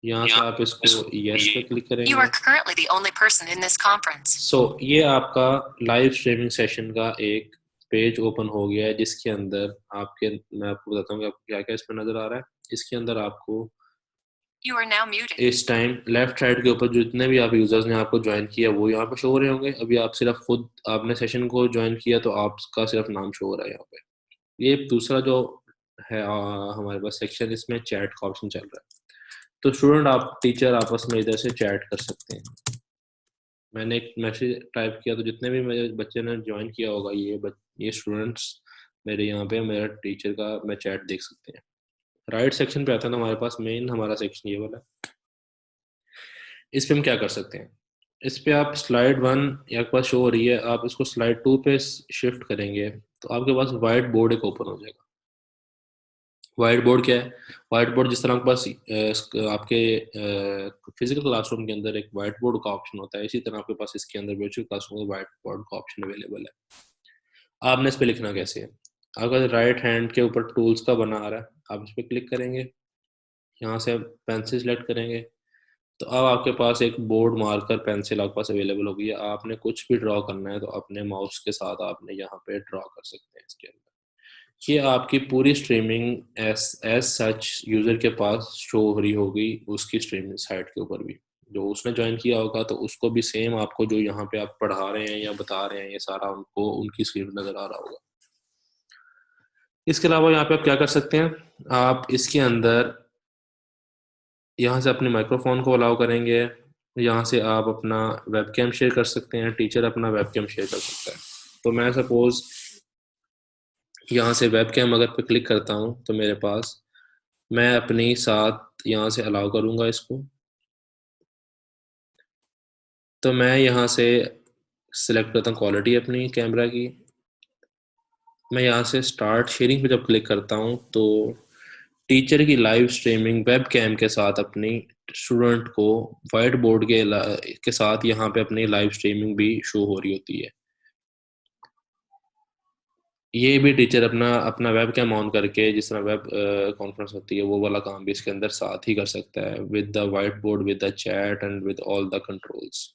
यहाँ से आप इसको यस पे क्लिक करेंगे। You are currently the only person in this conference. So, ये आपका लाइव स्ट्रीमिंग सेशन का एक पेज ओपन हो गया है, जिसके अंदर मैं आपको बताता हूँ कि आपको क्या क्या इसमें नज़र आ रहा है। इसके अंदर आपको You are now muted. इस टाइम लेफ्ट साइड के ऊपर जितने भी आप यूजर्स ने आपको ज्वाइन किया वो यहाँ पे शो हो रहे होंगे। अभी आप सिर्फ खुद आपने सेशन को ज्वाइन किया तो आपका सिर्फ नाम शो हो रहा है यहाँ पे। ये दूसरा जो है हमारे पास सेक्शन, इसमें चैट का ऑप्शन चल रहा है। तो स्टूडेंट आप टीचर आपस में इधर से चैट कर सकते हैं। मैंने एक मैसेज टाइप किया तो जितने भी मेरे बच्चे ने ज्वाइन किया होगा ये स्टूडेंट्स मेरे यहाँ पे मेरा टीचर का मैं चैट देख सकते हैं। राइट सेक्शन पे आता है ना हमारे पास मेन हमारा सेक्शन ये वाला है। इस पे हम क्या कर सकते हैं, इस पे आप स्लाइड 1 आपके पास शो हो रही है, आप इसको स्लाइड 2 पे शिफ्ट करेंगे तो आपके पास व्हाइट बोर्ड एक ओपन हो जाएगा। व्हाइट बोर्ड क्या है? व्हाइट बोर्ड जिस तरह आपके पास आपके फिजिकल क्लासरूम के अंदर एक व्हाइट बोर्ड का ऑप्शन होता है, इसी तरह आपके पास इसके अंदर वर्चुअल क्लासरूम में व्हाइट बोर्ड का ऑप्शन अवेलेबल है। आपने इस पे लिखना कैसे है? अगर राइट हैंड के ऊपर टूल्स का बना आ रहा है, आप इस पर क्लिक करेंगे, यहाँ से पेंसिल सेलेक्ट करेंगे तो अब आपके पास एक बोर्ड मार्कर पेंसिल आपके पास अवेलेबल होगी है। आपने कुछ भी ड्रॉ करना है तो अपने माउस के साथ आपने यहाँ पे ड्रॉ कर सकते हैं इसके अंदर। ये आपकी पूरी स्ट्रीमिंग एज सच यूजर के पास शो हो रही होगी उसकी स्ट्रीमिंग साइट के ऊपर भी। जो उसने ज्वाइन किया होगा तो उसको भी सेम आपको जो यहाँ पे आप पढ़ा रहे हैं या बता रहे हैं ये सारा उनको उनकी स्क्रीन नजर आ रहा होगा। इसके अलावा यहाँ पे आप क्या कर सकते हैं, आप इसके अंदर यहाँ से अपने माइक्रोफोन को अलाउ करेंगे, यहाँ से आप अपना वेबकैम शेयर कर सकते हैं, टीचर अपना वेबकैम शेयर कर सकता है। तो मैं सपोज यहाँ से वेबकैम अगर पे क्लिक करता हूँ तो मेरे पास मैं अपनी साथ यहाँ से अलाउ करूँगा इसको, तो मैं यहाँ से सिलेक्ट करता हूँ क्वालिटी अपनी कैमरा की। मैं यहाँ से स्टार्ट शेयरिंग पे जब क्लिक करता हूँ तो टीचर की लाइव स्ट्रीमिंग वेब कैम के साथ अपनी स्टूडेंट को व्हाइट बोर्ड के साथ यहाँ पे अपनी लाइव स्ट्रीमिंग भी शो हो रही होती है। ये भी टीचर अपना अपना वेब कैम ऑन करके जिस तरह वेब कॉन्फ्रेंस होती है वो वाला काम भी इसके अंदर साथ ही कर सकता है with the white board with the chat and with all the controls.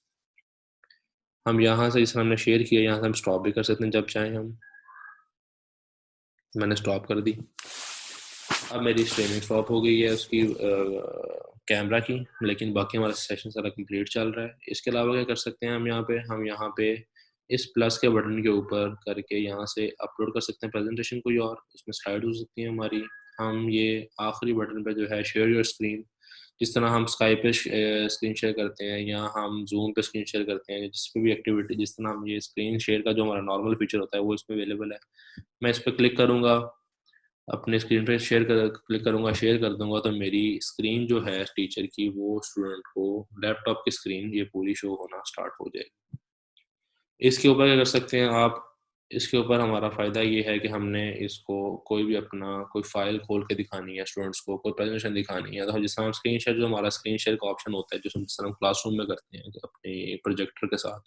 हम यहाँ से जिस तरह हमने शेयर किया यहाँ से हम स्टॉप भी कर सकते हैं जब चाहें हम। मैंने स्टॉप कर दी, अब मेरी स्ट्रीमिंग स्टॉप हो गई है उसकी कैमरा की, लेकिन बाकी हमारा सेशन सारा कंप्लीट चल रहा है। इसके अलावा क्या कर सकते हैं हम यहाँ पे इस प्लस के बटन के ऊपर करके यहाँ से अपलोड कर सकते हैं प्रेजेंटेशन कोई और, उसमें स्लाइड हो सकती है हमारी। हम ये आखिरी बटन पे जो है शेयर योर स्क्रीन, जिस तरह हम स्काइप पे स्क्रीन शेयर करते हैं या हम जूम पे स्क्रीन शेयर करते हैं, जिस पे भी एक्टिविटी जिस तरह हम ये स्क्रीन शेयर का जो हमारा नॉर्मल फीचर होता है वो इसमें अवेलेबल है। मैं इस पर क्लिक करूँगा, अपने स्क्रीन पे क्लिक करूँगा, शेयर कर दूंगा तो मेरी स्क्रीन जो है टीचर की वो स्टूडेंट को लैपटॉप की स्क्रीन ये पूरी शो होना स्टार्ट हो जाएगी। इसके ऊपर क्या कर सकते हैं आप, इसके ऊपर हमारा फ़ायदा ये है कि हमने इसको कोई भी अपना कोई फाइल खोल के दिखानी है स्टूडेंट्स को, कोई प्रेजेंटेशन दिखानी है तो जिस तरह हम स्क्रीन शेयर जो हमारा स्क्रीन शेयर का ऑप्शन होता है जो जिस तरह हम क्लासरूम में करते हैं अपने प्रोजेक्टर के साथ,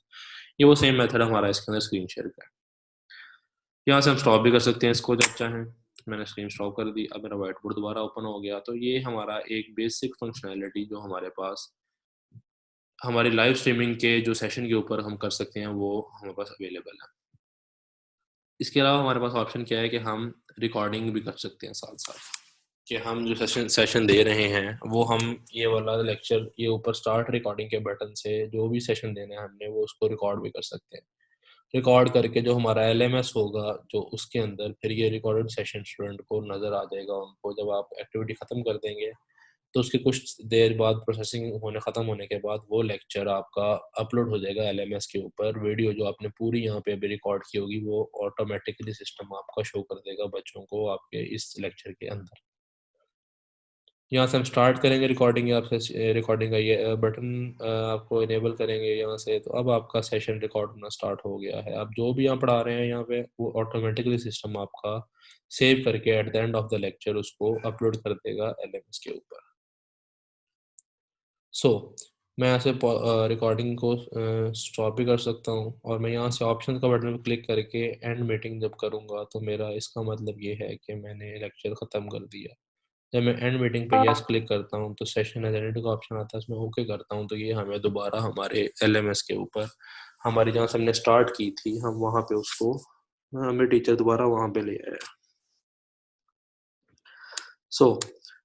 ये वो सेम मेथड हमारा इसके अंदर स्क्रीन शेयर का है। यहाँ से हम स्टॉप भी कर सकते हैं इसको जब चाहें। मैंने स्क्रीन स्टॉप कर दी, अब मेरा व्हाइट बोर्ड दोबारा ओपन हो गया। तो ये हमारा एक बेसिक फंक्शनैलिटी जो हमारे पास हमारी लाइव स्ट्रीमिंग के जो सेशन के ऊपर हम कर सकते हैं वो हमारे पास अवेलेबल है। इसके अलावा हमारे पास ऑप्शन क्या है कि हम रिकॉर्डिंग भी कर सकते हैं साथ साथ, कि हम जो सेशन दे रहे हैं वो हम ये वाला लेक्चर ये ऊपर स्टार्ट रिकॉर्डिंग के बटन से जो भी सेशन देना है हमने वो उसको रिकॉर्ड भी कर सकते हैं। रिकॉर्ड करके जो हमारा एलएमएस होगा जो उसके अंदर फिर ये रिकॉर्डेड सेशन स्टूडेंट को नज़र आ जाएगा उनको। जब आप एक्टिविटी ख़त्म कर देंगे तो उसके कुछ देर बाद प्रोसेसिंग ख़त्म होने के बाद वो लेक्चर आपका अपलोड हो जाएगा एलएमएस के ऊपर। वीडियो जो आपने पूरी यहाँ पे अभी रिकॉर्ड की होगी वो ऑटोमेटिकली सिस्टम आपका शो कर देगा बच्चों को आपके इस लेक्चर के अंदर। यहाँ से हम स्टार्ट करेंगे रिकॉर्डिंग, आपसे रिकॉर्डिंग का ये बटन आपको इनेबल करेंगे यहाँ से, तो अब आपका सेशन रिकॉर्ड होना स्टार्ट हो गया है। आप जो भी यहाँ पढ़ा रहे हैं यहाँ पे वो ऑटोमेटिकली सिस्टम आपका सेव करके at the end of the lecture उसको अपलोड कर देगा एलएमएस के ऊपर। मैं यहाँ से रिकॉर्डिंग को स्टॉप भी कर सकता हूँ और मैं यहाँ से ऑप्शन का बटन पर क्लिक करके एंड मीटिंग जब करूँगा तो मेरा इसका मतलब ये है कि मैंने लेक्चर ख़त्म कर दिया। जब मैं एंड मीटिंग पे यस क्लिक करता हूँ तो सेशन एजेंट का ऑप्शन आता है, उसमें ओके करता हूँ तो ये हमें दोबारा हमारे एलएमएस के ऊपर हमारी जहाँ से हमने स्टार्ट की थी हम वहाँ पे उसको हमें टीचर दोबारा वहाँ पे ले आया।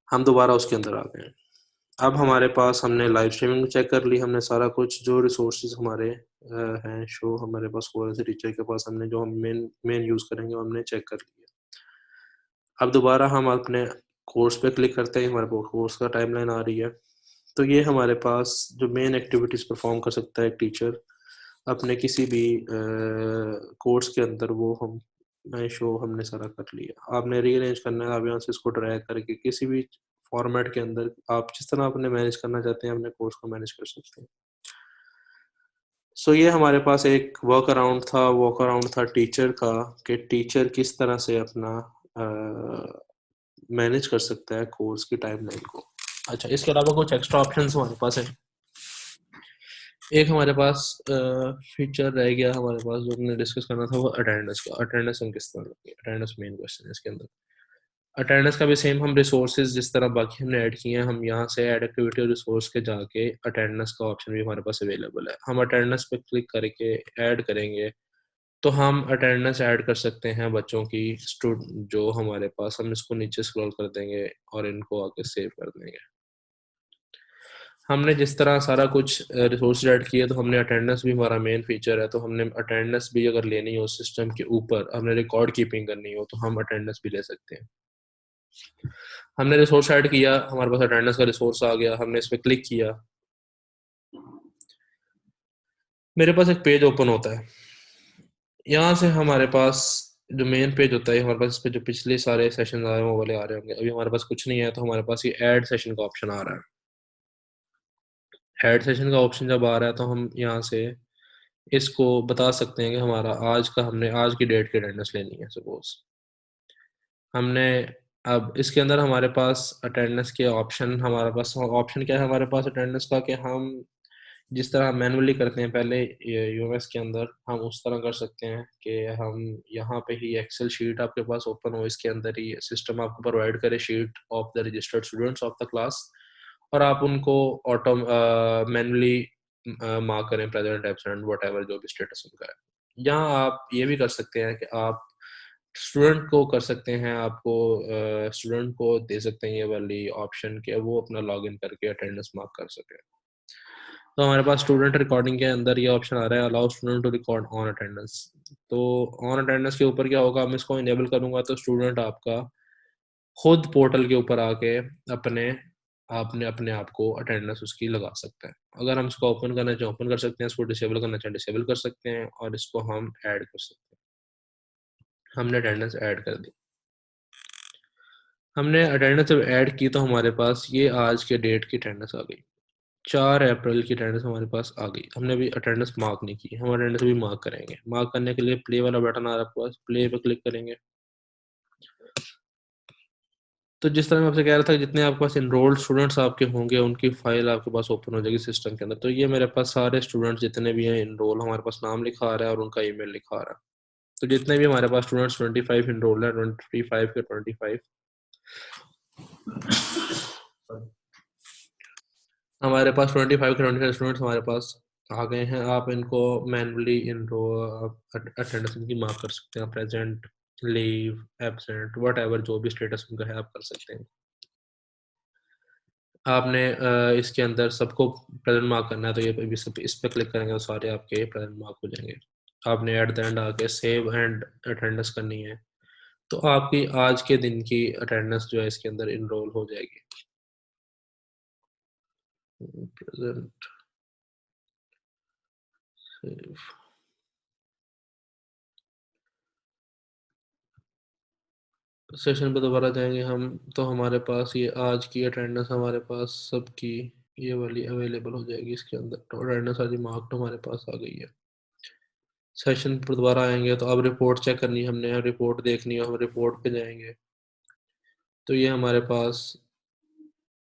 हम दोबारा उसके अंदर आ गए हैं। अब हमारे पास हमने लाइव स्ट्रीमिंग चेक कर ली, हमने सारा कुछ जो रिसोर्सेज हमारे हैं शो हमारे पास हो रहे थे टीचर के पास, हमने जो हम मेन यूज़ करेंगे हमने चेक कर लिया। अब दोबारा हम अपने कोर्स पे क्लिक करते हैं, हमारे पास कोर्स का टाइमलाइन आ रही है। तो ये हमारे पास जो मेन एक्टिविटीज़ परफॉर्म कर सकता है एक टीचर अपने किसी भी कोर्स के अंदर, वो हम शो हमने सारा कर लिया। आपने रीअरेंज करना है, आप यहाँ से इसको ड्रैग करके किसी भी फॉर्मेट के अंदर आप जिस तरह अपने मैनेज करना चाहते हैं अपने कोर्स को मैनेज कर सकते हैं। सो ये हमारे पास एक वर्क अराउंड था टीचर का, कि टीचर किस तरह से अपना मैनेज कर सकता है कोर्स की टाइमलाइन को। अच्छा, इसके अलावा कुछ एक्स्ट्रा ऑप्शंस हमारे पास हैं। एक हमारे पास फीचर रह गया हमारे पास जो हमने डिस्कस करना था, वो अटेंडेंस का। अटेंडेंस हम किस तरह रखें, अटेंडेंस मेन क्वेश्चन है इसके अंदर। अटेंडेंस का भी सेम हम रिसोर्सेज जिस तरह बाकी हमने ऐड किए हैं, हम यहाँ से ऐड एक्टिविटी और रिसोर्स के जाके अटेंडेंस का ऑप्शन भी हमारे पास अवेलेबल है। हम अटेंडेंस पे क्लिक करके ऐड करेंगे तो हम अटेंडेंस ऐड कर सकते हैं बच्चों की, जो हमारे पास, हम इसको नीचे स्क्रॉल कर देंगे और इनको आके सेव कर देंगे। हमने जिस तरह सारा कुछ रिसोर्स ऐड किए, तो हमने अटेंडेंस भी हमारा मेन फीचर है, तो हमने अटेंडेंस भी अगर लेनी हो सिस्टम के ऊपर, हमने रिकॉर्ड कीपिंग करनी हो, तो हम अटेंडेंस भी ले सकते हैं। हमने रिसोर्स ऐड किया, हमारे पास अटेंडेंस का रिसोर्स आ गया, हमने इस पर क्लिक किया, मेरे पास एक पेज ओपन होता है। यहाँ से हमारे पास जो मेन पेज होता है, हमारे पास इस पे जो पिछले सारे सेशन आए हैं वो वाले आ रहे होंगे। अभी हमारे पास कुछ नहीं है, तो हमारे पास ये ऐड सेशन का ऑप्शन आ रहा है। ऐड सेशन का ऑप्शन जब आ रहा है, तो हम यहाँ से इसको बता सकते हैं कि हमारा हमने आज की डेट की अटेंडेंस लेनी है। सपोज हमने, अब इसके अंदर हमारे पास अटेंडेंस के ऑप्शन, हमारे पास ऑप्शन क्या है हमारे पास अटेंडेंस का, कि हम जिस तरह मैनुअली करते हैं पहले यूएमएस के अंदर, हम उस तरह कर सकते हैं कि हम यहाँ पे ही एक्सेल शीट आपके पास ओपन हो, इसके अंदर ही सिस्टम आपको प्रोवाइड करे sheet of the registered students of the class, और आप उनको ऑटो मैनुअली मार्क करें, प्रेजेंट, एब्सेंट, व्हाटएवर जो भी स्टेटस उनका है। यहाँ आप ये भी कर सकते हैं कि आप स्टूडेंट को कर सकते हैं, आपको स्टूडेंट को दे सकते हैं ये वाली ऑप्शन के वो अपना लॉगिन करके अटेंडेंस मार्क कर सके। तो हमारे पास स्टूडेंट रिकॉर्डिंग के अंदर ये ऑप्शन आ रहा है, allow student to record on attendance. तो ऑन अटेंडेंस के ऊपर क्या होगा, मैं इसको इनेबल करूंगा तो स्टूडेंट आपका खुद पोर्टल के ऊपर आके आपने अपने आप को अटेंडेंस उसकी लगा सकता है। अगर हम इसको ओपन करना चाहें ओपन कर सकते हैं, इसको डिसेबल करना चाहें डिसेबल कर सकते हैं, और इसको हम ऐड कर सकते हैं। हमने अटेंडेंस ऐड कर दी। हमने अटेंडेंस जब ऐड की तो हमारे पास ये आज के डेट की अटेंडेंस आ गई, 4 अप्रैल की अटेंडेंस हमारे पास आ गई। हमने अभी अटेंडेंस मार्क नहीं की, हम अटेंडेंस भी मार्क करेंगे। मार्क करने के लिए प्ले वाला बटन आ रहा है आपके पास, प्ले पे क्लिक करेंगे। तो जिस तरह मैं आपसे कह रहा था, जितने आपके पास इनरोल्ड स्टूडेंट्स आपके होंगे उनकी फाइल आपके पास ओपन हो जाएगी सिस्टम के अंदर। तो ये मेरे पास सारे स्टूडेंट्स जितने भी हैं इनरोल, हमारे पास नाम लिखा आ रहा है और उनका ईमेल लिखा आ रहा है। तो जितने भी हमारे पास स्टूडेंट्स 25 इनरोल्ड है, 25 के 25 हमारे पास 25 के 25 स्टूडेंट्स हमारे पास आ गए हैं। आप इनको मैनुअली अटेंडेंस इनकी मार्क कर सकते हैं, प्रेजेंट, लीव, एब्सेंट, व्हाटएवर जो भी स्टेटस उनका है आप कर सकते हैं। आपने इसके अंदर सबको प्रेजेंट मार्क करना है, तो ये इस पे क्लिक करेंगे तो सारे आपके प्रेजेंट मार्क हो जाएंगे। आपने एट द एंड आके सेव एंड अटेंडेंस करनी है, तो आपकी आज के दिन की अटेंडेंस जो है इसके अंदर इनरोल हो जाएगी। प्रेजेंट, सेव, सेशन पे दोबारा जाएंगे हम, तो हमारे पास ये आज की अटेंडेंस हमारे पास सबकी ये वाली अवेलेबल हो जाएगी इसके अंदर। तो अटेंडेंस आज मार्क तो हमारे पास आ गई है। सेशन पर दोबारा आएंगे तो अब रिपोर्ट चेक करनी है हमने, रिपोर्ट देखनी है, हम रिपोर्ट पे जाएंगे तो ये हमारे पास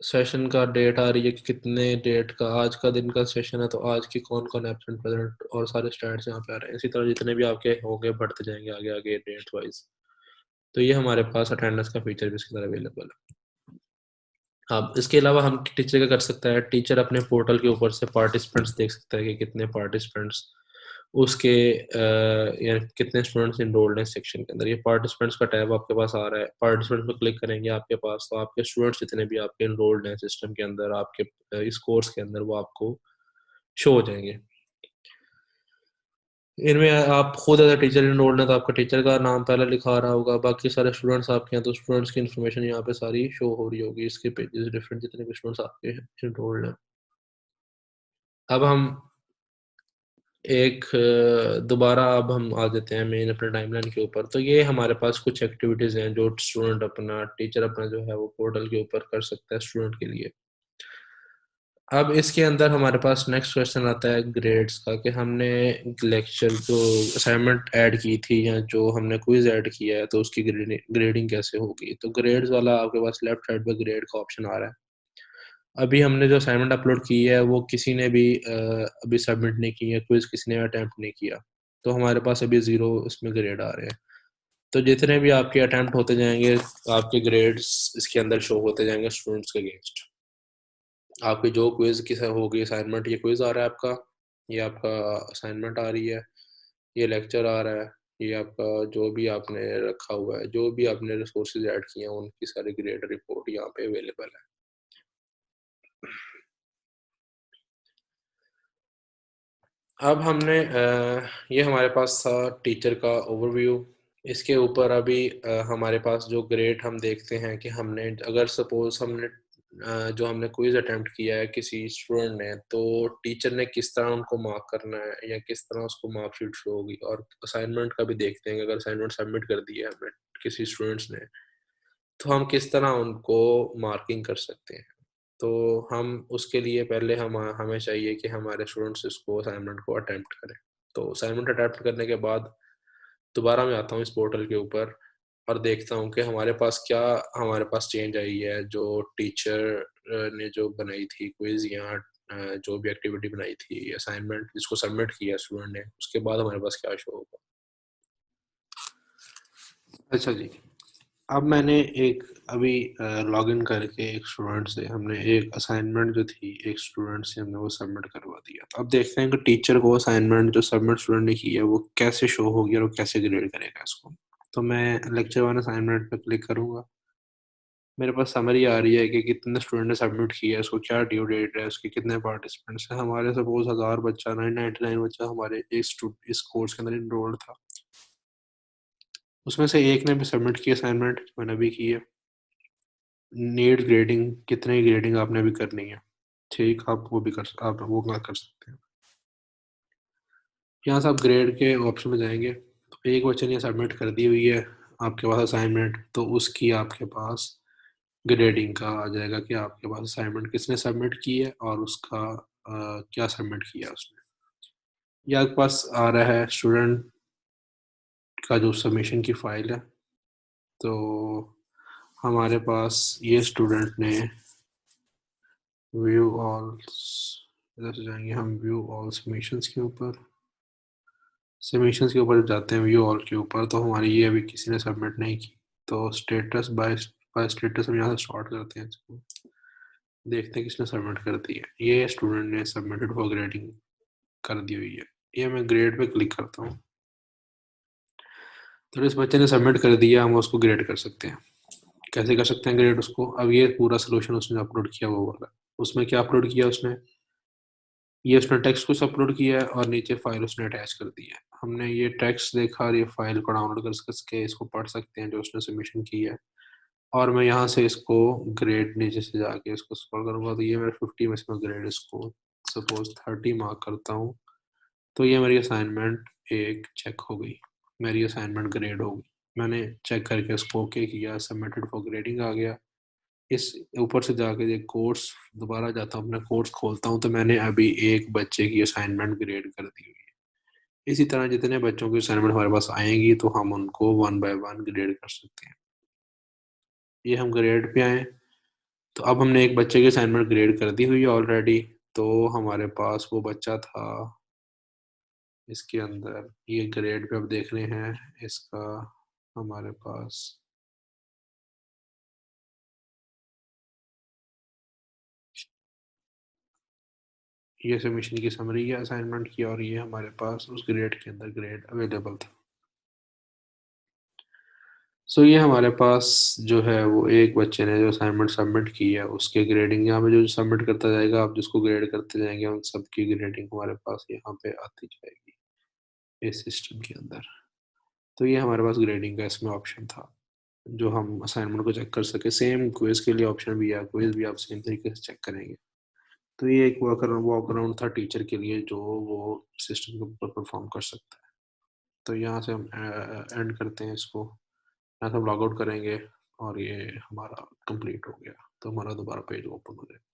सेशन का डेट आ रही है कि कितने डेट का आज का दिन का सेशन है, तो आज की कौन कौन एब्सेंट प्रेजेंट और सारे स्टैट्स यहाँ पे आ रहे हैं। इसी तरह जितने भी आपके होंगे बढ़ते जाएंगे आगे आगे डेट वाइज। तो ये हमारे पास अटेंडेंस का फीचर भी इसके अंदर अवेलेबल है। अब इसके अलावा हम टीचर का कर सकता है, टीचर अपने पोर्टल के ऊपर से पार्टिसिपेंट्स देख सकता है कि कितने पार्टिसिपेंट्स उसके यानी कितने स्टूडेंट्स इनरोल्ड हैं सेक्शन के अंदर। ये पार्टिसिपेंट्स का टैब आपके पास आ रहा है, पार्टिसिपेंट्स पर क्लिक करेंगे आपके पास, तो आपके स्टूडेंट्स जितने भी आपके इनरोल्ड हैं सिस्टम के अंदर, आपके इस कोर्स के अंदर, वो आपको शो हो जाएंगे। इनमें आप खुद एज टीचर इनरोल्ड हैं तो आपका टीचर का नाम पहले लिखा आ रहा होगा, बाकी सारे स्टूडेंट्स आपके हैं तो स्टूडेंट्स की इन्फॉर्मेशन यहाँ पे सारी शो हो रही होगी, इसके पेजेस डिफरेंट जितने भी स्टूडेंट्स आपके इनरोल्ड हैं। अब हम दोबारा अब हम आ जाते हैं मेन अपने टाइमलाइन के ऊपर। तो ये हमारे पास कुछ एक्टिविटीज़ हैं जो स्टूडेंट अपना, टीचर अपना जो है वो पोर्टल के ऊपर कर सकता है स्टूडेंट के लिए। अब इसके अंदर हमारे पास नेक्स्ट क्वेश्चन आता है ग्रेड्स का, कि हमने लेक्चर जो असाइनमेंट ऐड की थी या जो हमने क्विज ऐड किया है तो उसकी ग्रेडिंग कैसे होगी। तो ग्रेड्स वाला आपके पास लेफ्ट साइड पे ग्रेड का ऑप्शन आ रहा है। अभी हमने जो असाइनमेंट अपलोड की है वो किसी ने भी अभी सबमिट नहीं की है, क्विज किसी ने अटैम्प्ट नहीं किया, तो हमारे पास अभी 0 इसमें ग्रेड आ रहे हैं। तो जितने भी आपके अटैम्प्ट होते जाएंगे आपके ग्रेड्स इसके अंदर शो होते जाएंगे स्टूडेंट्स के अगेंस्ट। आपकी जो क्विज की होगी असाइनमेंट, ये क्विज आ रहा है आपका, ये आपका असाइनमेंट आ रही है, ये लेक्चर आ रहा है, ये आपका जो भी आपने रखा हुआ है, जो भी आपने रिसोर्सेज ऐड किए हैं उनकी सारी ग्रेड रिपोर्ट यहाँ पे अवेलेबल है। अब हमने ये हमारे पास था टीचर का ओवरव्यू। इसके ऊपर अभी हमारे पास जो ग्रेड हम देखते हैं कि हमने अगर सपोज हमने जो हमने क्विज अटेम्प्ट किया है किसी स्टूडेंट ने, तो टीचर ने किस तरह उनको मार्क करना है या किस तरह उसको मार्कशीट शो होगी। और असाइनमेंट का भी देखते हैं कि अगर असाइनमेंट सबमिट कर दिया है हमने किसी स्टूडेंट्स ने, तो हम किस तरह उनको मार्किंग कर सकते हैं। तो हम उसके लिए पहले हमें चाहिए कि हमारे स्टूडेंट्स इसको असाइनमेंट को अटेम्प्ट करें। तो असाइनमेंट अटेम्प्ट करने के बाद दोबारा मैं आता हूँ इस पोर्टल के ऊपर और देखता हूँ कि हमारे पास चेंज आई है। जो टीचर ने जो बनाई थी क्विज या जो भी एक्टिविटी बनाई थी असाइनमेंट जिसको सबमिट किया स्टूडेंट ने, उसके बाद हमारे पास क्या शो होगा। अच्छा जी, अब मैंने एक अभी लॉगिन करके एक स्टूडेंट से हमने एक असाइनमेंट जो थी एक स्टूडेंट से हमने वो सबमिट करवा दिया। तो अब देखते हैं कि टीचर को असाइनमेंट जो सबमिट स्टूडेंट ने की है वो कैसे शो होगी और वो कैसे ग्रेड करेगा इसको। तो मैं लेक्चर 1 असाइनमेंट पे क्लिक करूंगा, मेरे पास समरी आ रही है कि कितने स्टूडेंट ने सबमिट किया है, उसको क्या ड्यू डेट है, उसके कितने पार्टिसिपेंट्स हैं। हमारे सपोज 1000 बच्चा 999 बच्चा हमारे इस कोर्स के अंदर इनरोल्ड था, उसमें से एक ने भी सबमिट किया असाइनमेंट, मैंने भी की है। नीड ग्रेडिंग, कितने ग्रेडिंग आपने भी करनी है, ठीक, आप वो कर सकते हैं। यहाँ से आप ग्रेड के ऑप्शन में जाएंगे तो एक बच्चे ने सबमिट कर दी हुई है आपके पास असाइनमेंट, तो उसकी आपके पास ग्रेडिंग का आ जाएगा कि आपके पास असाइनमेंट किसने सबमिट की है और उसका क्या सबमिट किया है उसने। ये आपके पास आ रहा है स्टूडेंट का जो सबमिशन की फाइल है। तो हमारे पास ये स्टूडेंट ने व्यू ऑल, इधर से जाएंगे हम व्यू ऑल सबमिशंस के ऊपर, सबमिशंस के ऊपर जाते हैं व्यू ऑल के ऊपर, तो हमारी ये अभी किसी ने सबमिट नहीं की। तो स्टेटस बाय स्टेटस हम यहाँ से स्टार्ट करते हैं इसको, देखते हैं किसने सबमिट कर दी है। ये स्टूडेंट ने सबमिटेड फॉर ग्रेडिंग कर दी हुई है, ये मैं ग्रेड पे क्लिक करता हूँ। तो इस बच्चे ने सबमिट कर दिया, हम उसको ग्रेड कर सकते हैं। कैसे कर सकते हैं ग्रेड उसको, अब ये पूरा सोल्यूशन उसने अपलोड किया वो वाला, उसमें क्या अपलोड किया उसने, ये उसने टेक्स्ट कुछ अपलोड किया है और नीचे फाइल उसने अटैच कर दी है। हमने ये टेक्स्ट देखा और ये फाइल को डाउनलोड कर सके इसको पढ़ सकते हैं जो उसने सबमिशन की है। और मैं यहाँ से इसको ग्रेड नीचे से जाके इसको स्क्रॉल करूँगा तो ये मेरे 50 में से मैं ग्रेड इसको सपोज 30 मार्क करता हूँ, तो ये मेरी असाइनमेंट एक चेक हो गई, मेरी असाइनमेंट ग्रेड हो गई। मैंने चेक करके इसको ओके किया, सबमिटेड फॉर ग्रेडिंग आ गया। इस ऊपर से जाके एक कोर्स दोबारा जाता हूँ, अपना कोर्स खोलता हूँ, तो मैंने अभी एक बच्चे की असाइनमेंट ग्रेड कर दी हुई है। इसी तरह जितने बच्चों की असाइनमेंट हमारे पास आएंगी तो हम उनको 1 बाय 1 ग्रेड कर सकते हैं। ये हम ग्रेड पे आए, तो अब हमने एक बच्चे की असाइनमेंट ग्रेड कर दी हुई है ऑलरेडी। तो हमारे पास वो बच्चा था इसके अंदर, ये ग्रेड पे अब देख रहे हैं इसका हमारे पास ये सबमिशन की समरी है असाइनमेंट की, और ये हमारे पास उस ग्रेड के अंदर ग्रेड अवेलेबल था। सो ये हमारे पास जो है वो एक बच्चे ने जो असाइनमेंट सबमिट की है उसके ग्रेडिंग यहाँ पे जो सबमिट करता जाएगा, आप जिसको ग्रेड करते जाएंगे उन सबकी ग्रेडिंग हमारे पास यहाँ पे आती जाएगी इस सिस्टम के अंदर। तो ये हमारे पास ग्रेडिंग का इसमें ऑप्शन था जो हम असाइनमेंट को चेक कर सके। सेम क्विज के लिए ऑप्शन भी है, क्विज भी आप सेम तरीके से चेक करेंगे। तो ये एक वॉक अराउंड था टीचर के लिए जो वो सिस्टम के ऊपर परफॉर्म कर सकता है। तो यहाँ से हम एंड करते हैं इसको, यहाँ से हम लॉग आउट करेंगे और ये हमारा कंप्लीट हो गया। तो हमारा दोबारा पेज ओपन हो जाएगा।